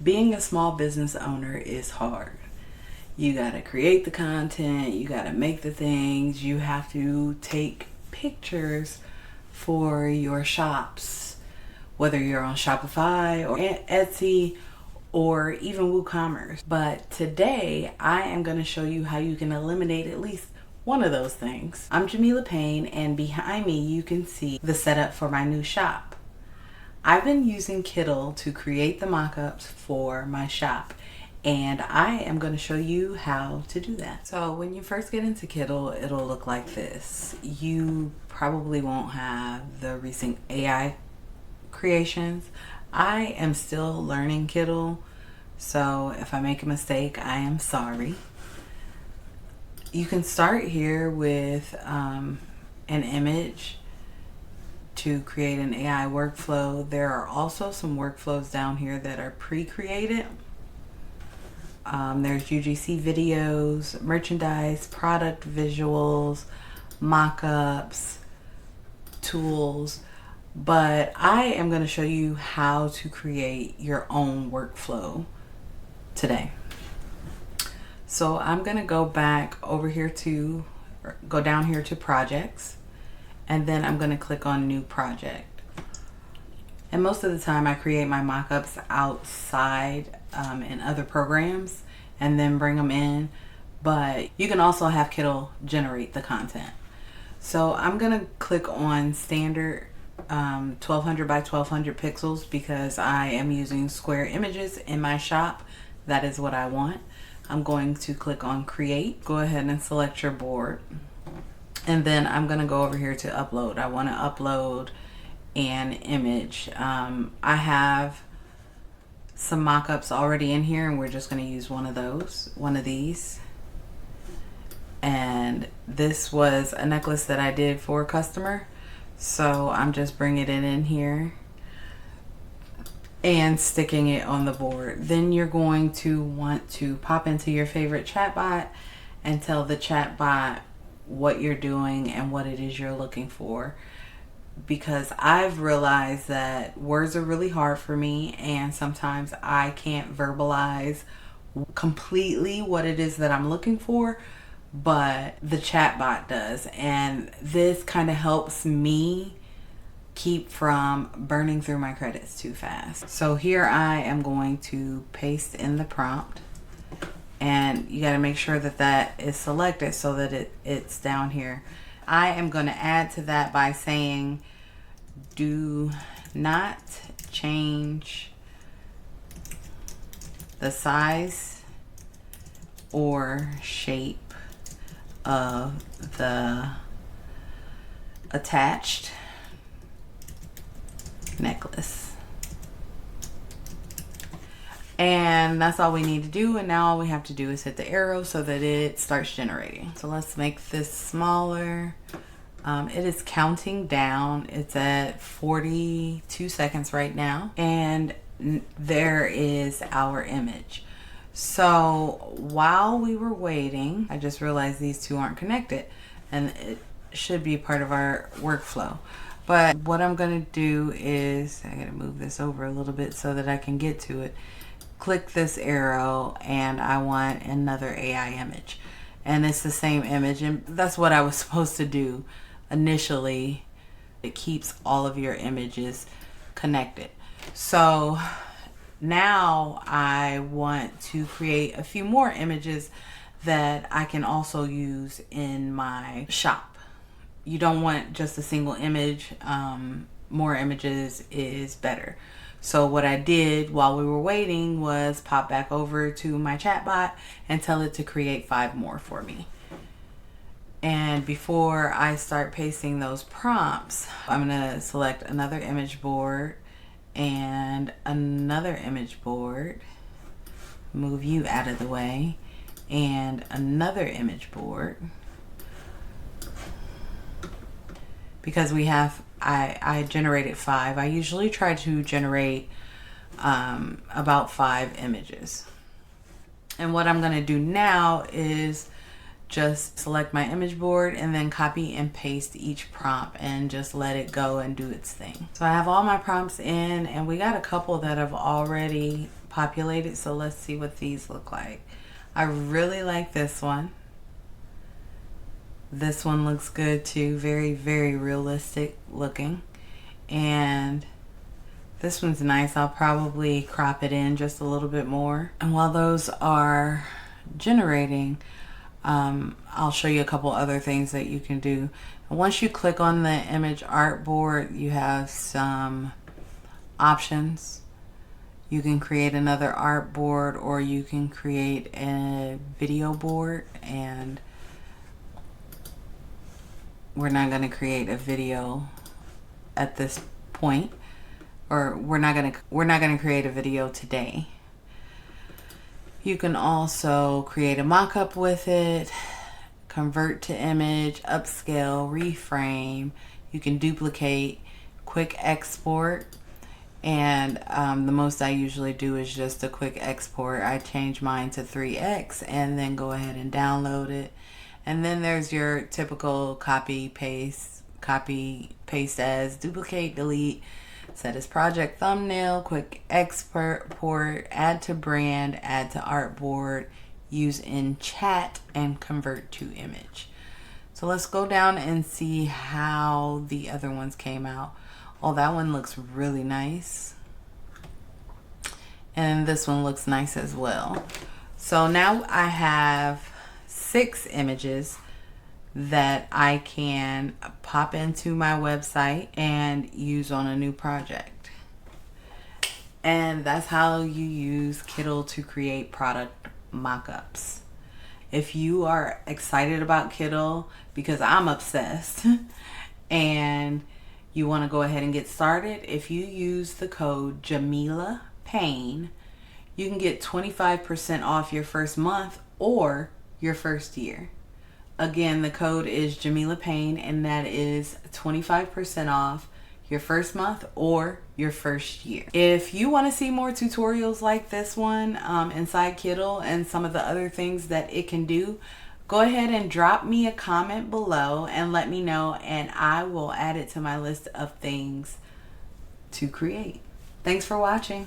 Being a small business owner is hard. You gotta create the content, you gotta make the things, you have to take pictures for your shops, whether you're on Shopify or Etsy or even WooCommerce. But today I am gonna show you how you can eliminate at least one of those things. I'm Jamila Payne, and behind me you can see the setup for my new shop. I've been using Kittl to create the mockups for my shop, and I am going to show you how to do that. So when you first get into Kittl, it'll look like this. You probably won't have the recent AI creations. I am still learning Kittl, so if I make a mistake, I am sorry. You can start here with an image to create an AI workflow. There are also some workflows down here that are pre-created. There's UGC videos, merchandise, product visuals, mockups, tools, but I am going to show you how to create your own workflow today. So I'm going to go down here to projects, and then I'm going to click on new project. And most of the time I create my mockups outside in other programs and then bring them in, but you can also have Kittl generate the content. So I'm going to click on standard 1200 by 1200 pixels because I am using square images in my shop. That is what I want. I'm going to click on create. Go ahead and select your board. And then I'm going to go over here to upload. I want to upload an image. I have some mockups already in here, and we're just going to use one of these. And this was a necklace that I did for a customer. So I'm just bringing it in here and sticking it on the board. Then you're going to want to pop into your favorite chatbot and tell the chatbot what you're doing and what it is you're looking for, because I've realized that words are really hard for me, and sometimes I can't verbalize completely what it is that I'm looking for, but the chatbot does, and this kind of helps me keep from burning through my credits too fast. So here I am going to paste in the prompt. And you got to make sure that that is selected so that it's down here. I am going to add to that by saying, do not change the size or shape of the attached necklace. And that's all we need to do, and now all we have to do is hit the arrow so that it starts generating. So let's make this smaller. It is counting down. It's at 42 seconds right now, and there is our image. So while we were waiting, I just realized these two aren't connected, and it should be part of our workflow. But what I'm going to do is, I got to move this over a little bit so that I can get to it. Click this arrow, and I want another AI image, and it's the same image, and that's what I was supposed to do initially. It keeps all of your images connected. So now I want to create a few more images that I can also use in my shop. You don't want just a single image. More images is better. So what I did while we were waiting was pop back over to my chatbot and tell it to create 5 more for me. And before I start pasting those prompts, I'm going to select another image board and another image board, move you out of the way, and another image board. Because we have, I generated 5. I usually try to generate about 5 images. And what I'm going to do now is just select my image board and then copy and paste each prompt and just let it go and do its thing. So I have all my prompts in, and we got a couple that have already populated. So let's see what these look like. I really like this one. This one looks good too. Very, very realistic looking. And this one's nice. I'll probably crop it in just a little bit more. And while those are generating, I'll show you a couple other things that you can do. Once you click on the image artboard, you have some options. You can create another artboard, or you can create a video board, and we're not going to create a video at this point, or we're not going to create a video today. You can also create a mock-up with it, convert to image, upscale, reframe. You can duplicate, quick export, and the most I usually do is just a quick export. I change mine to 3x and then go ahead and download it. And then there's your typical copy, paste as, duplicate, delete, set as project thumbnail, quick export, add to brand, add to artboard, use in chat, and convert to image. So let's go down and see how the other ones came out. Oh, that one looks really nice. And this one looks nice as well. So now I have 6 images that I can pop into my website and use on a new project. And that's how you use Kittl to create product mockups. If you are excited about Kittl, because I'm obsessed, and you want to go ahead and get started, if you use the code Jamila Payne, you can get 25% off your first month or your first year. Again, the code is Jamila Payne, and that is 25% off your first month or your first year. If you want to see more tutorials like this one inside Kittl and some of the other things that it can do, go ahead and drop me a comment below and let me know, and I will add it to my list of things to create. Thanks for watching.